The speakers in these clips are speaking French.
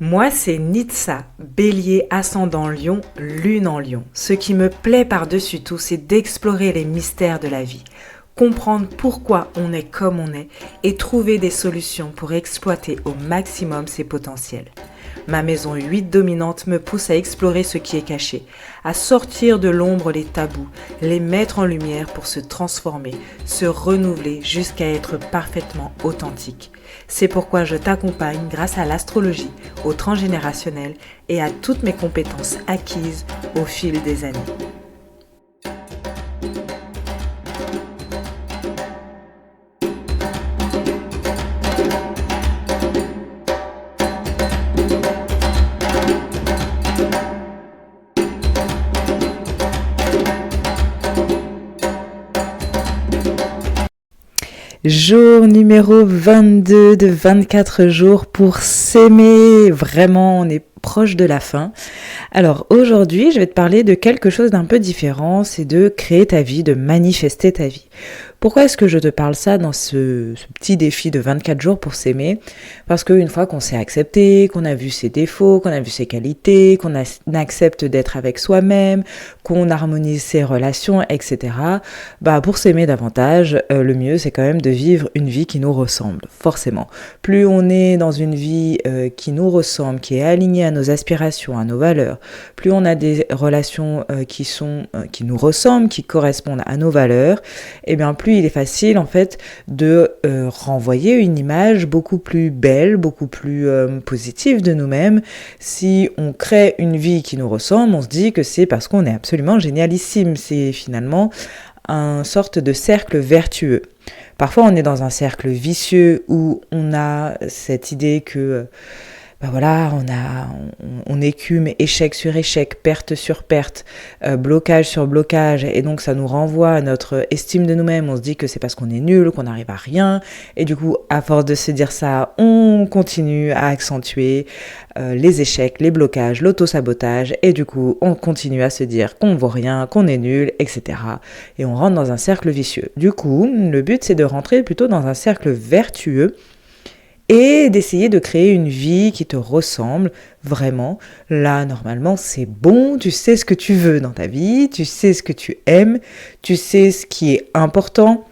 Moi, c'est Nitsa, bélier ascendant lion, lune en lion. Ce qui me plaît par-dessus tout, c'est d'explorer les mystères de la vie, comprendre pourquoi on est comme on est et trouver des solutions pour exploiter au maximum ses potentiels. Ma maison 8 dominante me pousse à explorer ce qui est caché, à sortir de l'ombre les tabous, les mettre en lumière pour se transformer, se renouveler jusqu'à être parfaitement authentique. C'est pourquoi je t'accompagne grâce à l'astrologie, au transgénérationnel et à toutes mes compétences acquises au fil des années. Jour numéro 22 de 24 jours pour s'aimer. Vraiment, on est proche de la fin. Alors aujourd'hui, je vais te parler de quelque chose d'un peu différent, c'est de créer ta vie, de manifester ta vie. Pourquoi est-ce que je te parle ça dans ce petit défi de 24 jours pour s'aimer? Parce qu'une fois qu'on s'est accepté, qu'on a vu ses défauts, qu'on a vu ses qualités, qu'on accepte d'être avec soi-même, qu'on harmonise ses relations, etc. Pour s'aimer davantage, le mieux c'est quand même de vivre une vie qui nous ressemble, forcément. Plus on est dans une vie qui nous ressemble, qui est alignée à nos aspirations, à nos valeurs, plus on a des relations qui nous ressemblent, qui correspondent à nos valeurs, et bien plus il est facile en fait de renvoyer une image beaucoup plus belle, beaucoup plus positive de nous-mêmes. Si on crée une vie qui nous ressemble, on se dit que c'est parce qu'on est absolument génialissime. C'est finalement une sorte de cercle vertueux. Parfois on est dans un cercle vicieux où on a cette idée que on écume échec sur échec, perte sur perte, blocage sur blocage, et donc ça nous renvoie à notre estime de nous-mêmes. On se dit que c'est parce qu'on est nul, qu'on n'arrive à rien, et du coup, à force de se dire ça, on continue à accentuer les échecs, les blocages, l'auto-sabotage, et du coup, on continue à se dire qu'on vaut rien, qu'on est nul, etc. Et on rentre dans un cercle vicieux. Du coup, le but, c'est de rentrer plutôt dans un cercle vertueux, et d'essayer de créer une vie qui te ressemble vraiment. Là, normalement, c'est bon, tu sais ce que tu veux dans ta vie, tu sais ce que tu aimes, tu sais ce qui est important,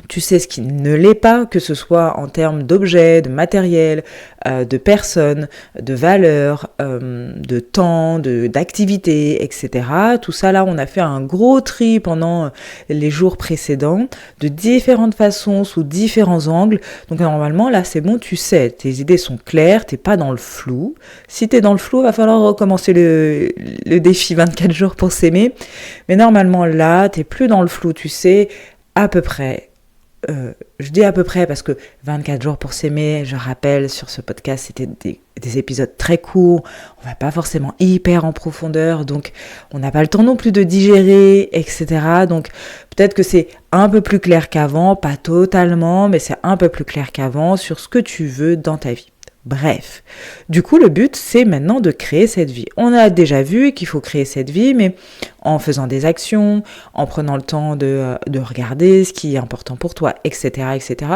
tu sais ce qui ne l'est pas, que ce soit en termes d'objets, de matériel, de personnes, de valeurs, de temps, d'activités, etc. Tout ça, là, on a fait un gros tri pendant les jours précédents, de différentes façons, sous différents angles. Donc normalement, là, c'est bon, tu sais, tes idées sont claires, t'es pas dans le flou. Si t'es dans le flou, va falloir recommencer le défi 24 jours pour s'aimer. Mais normalement, là, t'es plus dans le flou, tu sais à peu près. Je dis à peu près parce que 24 jours pour s'aimer, je rappelle, sur ce podcast, c'était des épisodes très courts, on va pas forcément hyper en profondeur, donc on n'a pas le temps non plus de digérer, etc. Donc peut-être que c'est un peu plus clair qu'avant, pas totalement, mais c'est un peu plus clair qu'avant sur ce que tu veux dans ta vie. Bref, du coup le but c'est maintenant de créer cette vie. On a déjà vu qu'il faut créer cette vie, mais en faisant des actions, en prenant le temps de regarder ce qui est important pour toi, etc., etc.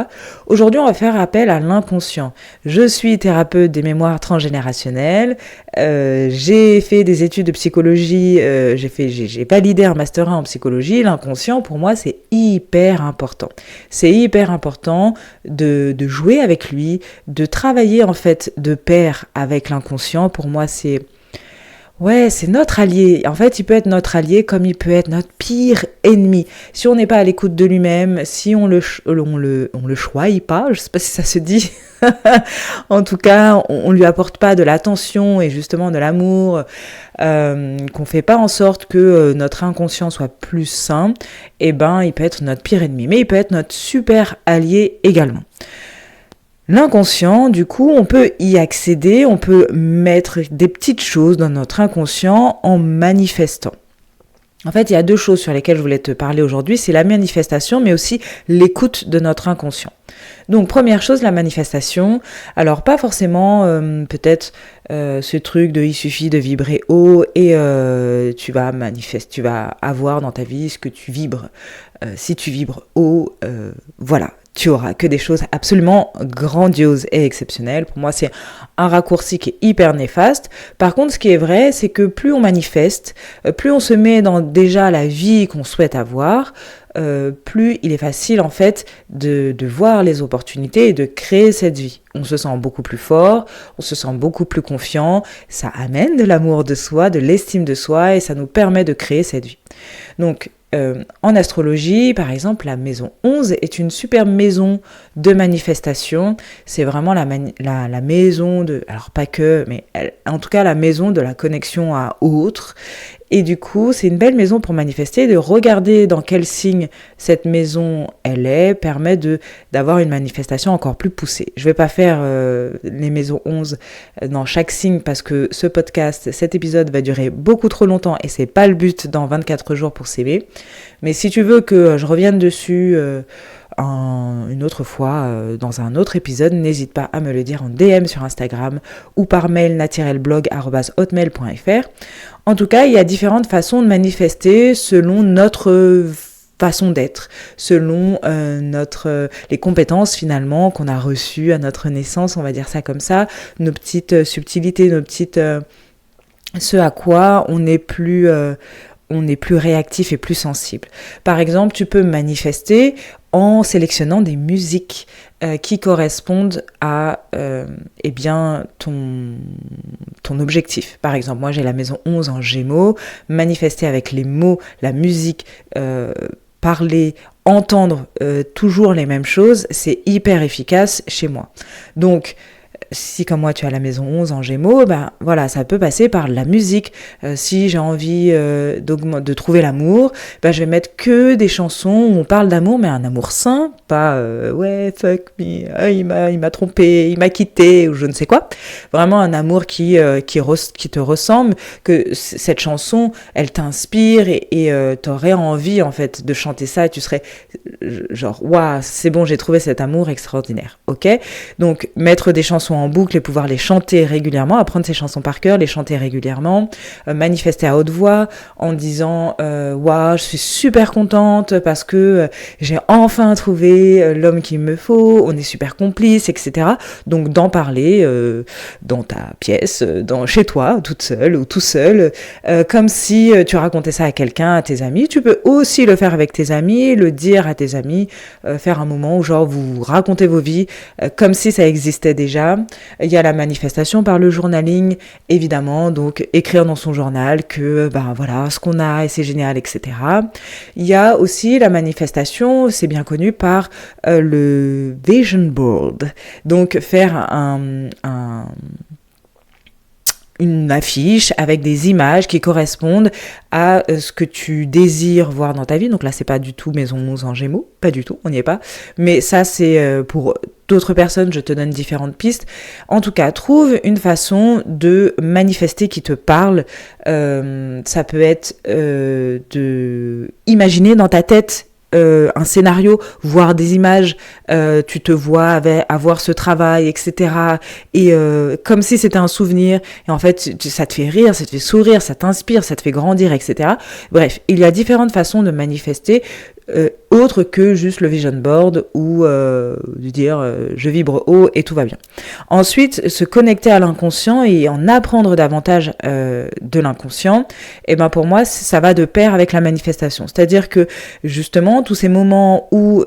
Aujourd'hui, on va faire appel à l'inconscient. Je suis thérapeute des mémoires transgénérationnelles, j'ai fait des études de psychologie, j'ai validé un master 1 en psychologie. L'inconscient, pour moi, c'est hyper important. C'est hyper important de jouer avec lui, de travailler en fait de pair avec l'inconscient. Pour moi, c'est notre allié. En fait, il peut être notre allié comme il peut être notre pire ennemi. Si on n'est pas à l'écoute de lui-même, si on le choisit pas, je sais pas si ça se dit. En tout cas, on lui apporte pas de l'attention et justement de l'amour, qu'on fait pas en sorte que notre inconscient soit plus sain, il peut être notre pire ennemi. Mais il peut être notre super allié également. L'inconscient, du coup, on peut y accéder, on peut mettre des petites choses dans notre inconscient en manifestant. En fait, il y a deux choses sur lesquelles je voulais te parler aujourd'hui, c'est la manifestation, mais aussi l'écoute de notre inconscient. Donc, première chose, la manifestation. Alors, pas forcément, peut-être ce truc de il suffit de vibrer haut et tu vas avoir dans ta vie ce que tu vibres. Si tu vibres haut, voilà. tu auras que des choses absolument grandioses et exceptionnelles. Pour moi, c'est un raccourci qui est hyper néfaste. Par contre, ce qui est vrai, c'est que plus on manifeste, plus on se met dans déjà la vie qu'on souhaite avoir, plus il est facile en fait de voir les opportunités et de créer cette vie. On se sent beaucoup plus fort, on se sent beaucoup plus confiant, ça amène de l'amour de soi, de l'estime de soi et ça nous permet de créer cette vie. Donc, en astrologie, par exemple, la maison 11 est une super maison de manifestation. C'est vraiment la maison de... Alors pas que, mais en tout cas la maison de la connexion à autre. Et du coup, c'est une belle maison pour manifester. De regarder dans quel signe cette maison elle est permet d'avoir une manifestation encore plus poussée. Je ne vais pas faire les maisons 11 dans chaque signe parce que ce podcast, cet épisode va durer beaucoup trop longtemps et c'est pas le but dans 24 jours pour s'aimer. Mais si tu veux que je revienne dessus une autre fois dans un autre épisode, n'hésite pas à me le dire en DM sur Instagram ou par mail naturelblog@hotmail.fr. En tout cas, il y a différentes façons de manifester selon notre façon d'être, selon les compétences finalement qu'on a reçues à notre naissance, on va dire ça comme ça, nos petites subtilités, ce à quoi on est plus réactif et plus sensible. Par exemple, tu peux manifester en sélectionnant des musiques qui correspondent à ton objectif. Par exemple, moi j'ai la maison 11 en Gémeaux, manifester avec les mots, la musique, parler, entendre toujours les mêmes choses, c'est hyper efficace chez moi. Donc, si comme moi tu as la maison 11 en Gémeaux, voilà, ça peut passer par la musique. Si j'ai envie de trouver l'amour, je vais mettre que des chansons où on parle d'amour, mais un amour sain, pas ouais fuck me, il m'a trompé, il m'a quitté ou je ne sais quoi. Vraiment un amour qui te ressemble, que cette chanson elle t'inspire et t'aurais envie en fait de chanter ça et tu serais genre waouh, c'est bon, j'ai trouvé cet amour extraordinaire. OK ? Donc mettre des chansons en boucle et pouvoir les chanter régulièrement, apprendre ces chansons par cœur, les chanter régulièrement, manifester à haute voix en disant waouh, je suis super contente parce que j'ai enfin trouvé l'homme qu'il me faut, on est super complices, etc. Donc d'en parler dans ta pièce, chez toi, toute seule ou tout seul, comme si tu racontais ça à quelqu'un, à tes amis. Tu peux aussi le faire avec tes amis, le dire à tes amis, faire un moment où genre vous racontez vos vies comme si ça existait déjà. Il y a la manifestation par le journaling, évidemment, donc écrire dans son journal que voilà ce qu'on a et c'est génial, etc. Il y a aussi la manifestation, c'est bien connu, par le vision board, donc faire une affiche avec des images qui correspondent à ce que tu désires voir dans ta vie. Donc là, c'est pas du tout maison 11 en Gémeaux, pas du tout, on n'y est pas. Mais ça, c'est pour d'autres personnes, je te donne différentes pistes. En tout cas, trouve une façon de manifester qui te parle. Ça peut être de imaginer dans ta tête un scénario, voir des images, tu te vois avoir ce travail, etc. Et comme si c'était un souvenir, et en fait ça te fait rire, ça te fait sourire, ça t'inspire, ça te fait grandir, etc. Bref, il y a différentes façons de manifester, autre que juste le vision board ou de dire je vibre haut et tout va bien. Ensuite, se connecter à l'inconscient et en apprendre davantage de l'inconscient, et pour moi ça va de pair avec la manifestation. C'est-à-dire que justement tous ces moments où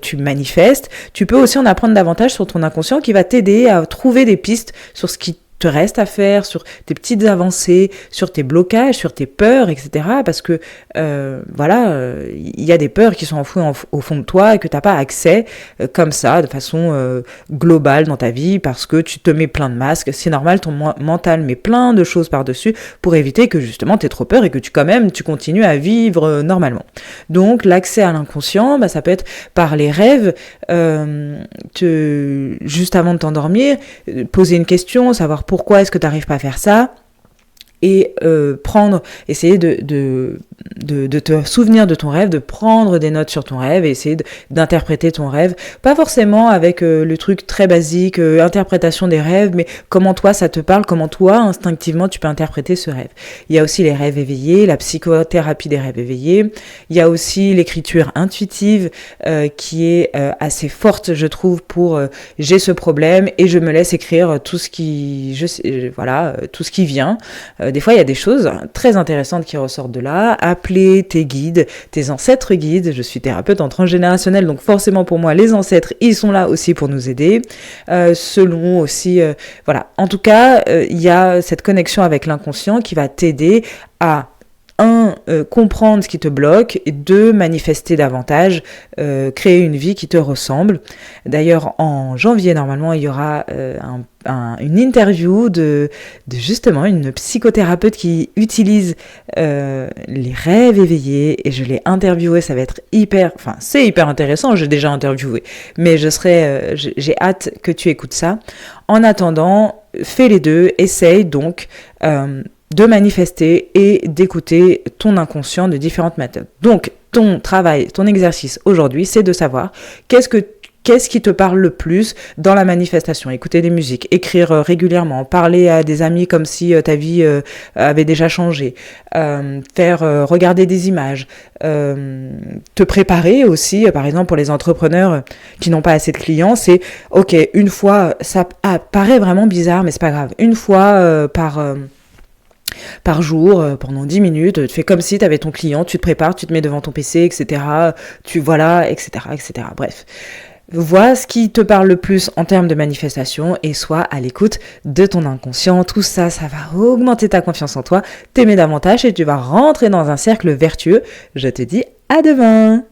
tu manifestes, tu peux aussi en apprendre davantage sur ton inconscient qui va t'aider à trouver des pistes sur ce qui te reste à faire, sur tes petites avancées, sur tes blocages, sur tes peurs, etc. Parce que il y a des peurs qui sont enfouies au fond de toi et que t'as pas accès comme ça, de façon globale dans ta vie, parce que tu te mets plein de masques. C'est normal, ton mental met plein de choses par-dessus pour éviter que justement t'aies trop peur et que tu continues à vivre normalement. Donc l'accès à l'inconscient, ça peut être par les rêves, juste avant de t'endormir, poser une question, savoir pourquoi est-ce que tu n'arrives pas à faire ça, et essayer de te souvenir de ton rêve, de prendre des notes sur ton rêve et essayer d'interpréter ton rêve. Pas forcément avec le truc très basique, interprétation des rêves, mais comment toi ça te parle, comment toi instinctivement tu peux interpréter ce rêve. Il y a aussi les rêves éveillés, la psychothérapie des rêves éveillés. Il y a aussi l'écriture intuitive qui est assez forte, je trouve, pour j'ai ce problème et je me laisse écrire tout ce qui vient. Des fois, il y a des choses très intéressantes qui ressortent de là. Appeler tes guides, tes ancêtres guides. Je suis thérapeute en transgénérationnel, donc forcément pour moi, les ancêtres, ils sont là aussi pour nous aider. Selon aussi, voilà. En tout cas, il y a cette connexion avec l'inconscient qui va t'aider à comprendre ce qui te bloque, et 2, manifester davantage, créer une vie qui te ressemble. D'ailleurs, en janvier, normalement, il y aura une interview de justement une psychothérapeute qui utilise les rêves éveillés, et je l'ai interviewée. Ça va être c'est hyper intéressant, j'ai déjà interviewé, mais j'ai hâte que tu écoutes ça. En attendant, fais les deux, essaye donc de manifester et d'écouter ton inconscient de différentes méthodes. Donc, ton travail, ton exercice aujourd'hui, c'est de savoir qu'est-ce qui te parle le plus dans la manifestation. Écouter des musiques, écrire régulièrement, parler à des amis comme si ta vie avait déjà changé, regarder des images, te préparer aussi, par exemple pour les entrepreneurs qui n'ont pas assez de clients, c'est ok, une fois, ça paraît vraiment bizarre, mais c'est pas grave, une fois par jour, pendant 10 minutes, tu fais comme si tu avais ton client, tu te prépares, tu te mets devant ton PC, etc. etc. Bref. Vois ce qui te parle le plus en termes de manifestation et sois à l'écoute de ton inconscient. Tout ça, ça va augmenter ta confiance en toi, t'aimer davantage et tu vas rentrer dans un cercle vertueux. Je te dis à demain!